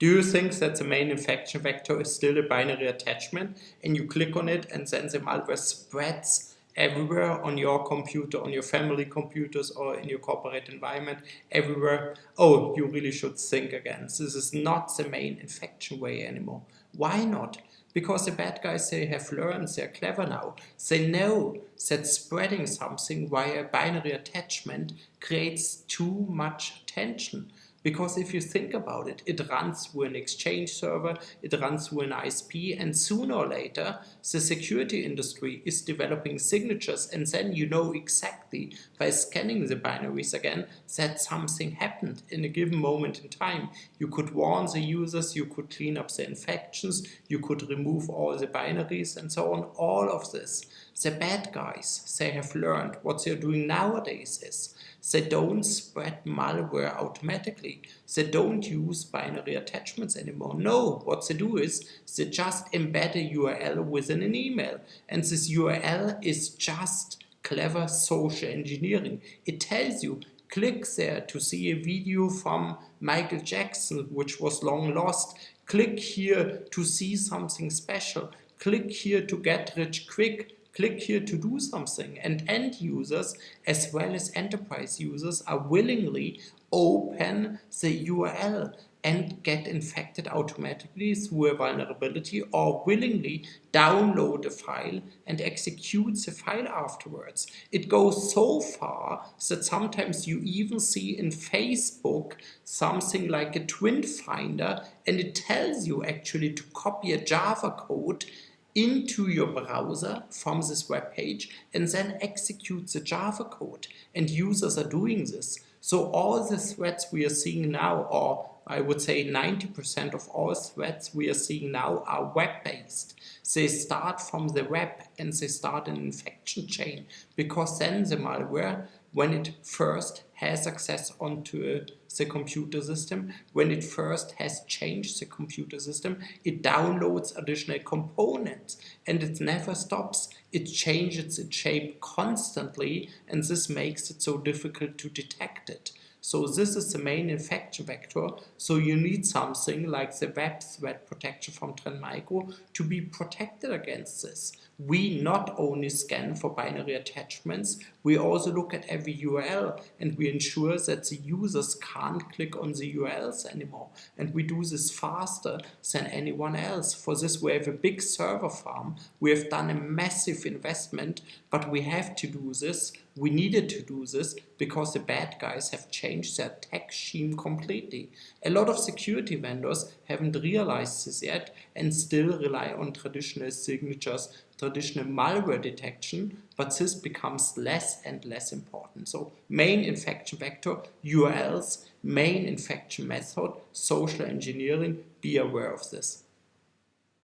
Do you think that the main infection vector is still a binary attachment and you click on it and then the malware spreads everywhere on your computer, on your family computers or in your corporate environment, everywhere? Oh, you really should think again. This is not the main infection way anymore. Why not? Because the bad guys, they have learned, they're clever now. They know that spreading something via binary attachment creates too much attention. Because if you think about it, it runs through an exchange server, it runs through an ISP, and sooner or later, the security industry is developing signatures, and then you know exactly, by scanning the binaries again, that something happened in a given moment in time. You could warn the users, you could clean up the infections, you could remove all the binaries, and so on. All of this. The bad guys, they have learned what they're doing nowadays is they don't spread malware automatically. They don't use binary attachments anymore. No, what they do is they just embed a URL within an email. And this URL is just clever social engineering. It tells you, click there to see a video from Michael Jackson, which was long lost. Click here to see something special. Click here to get rich quick. Click here to do something. And end users as well as enterprise users are willingly open the URL and get infected automatically through a vulnerability, or willingly download a file and execute the file afterwards. It goes so far that sometimes you even see in Facebook something like a twin finder, and it tells you actually to copy a Java code into your browser from this web page and then execute the Java code. And users are doing this. So all the threats we are seeing now, or I would say 90% of all threats we are seeing now, are web-based. They start from the web and they start an infection chain, because then the malware, when it first has access onto the computer system, when it first has changed the computer system, it downloads additional components and it never stops. It changes its shape constantly, and this makes it so difficult to detect it. So this is the main infection vector. So you need something like the web threat protection from Trend Micro to be protected against this. We not only scan for binary attachments, we also look at every URL and we ensure that the users can't click on the URLs anymore. And we do this faster than anyone else. For this, we have a big server farm. We have done a massive investment, but we have to do this. We needed to do this because the bad guys have changed their tech scheme completely. A lot of security vendors haven't realized this yet and still rely on traditional signatures, traditional malware detection, but this becomes less and less important. So main infection vector, URLs, main infection method, social engineering, be aware of this.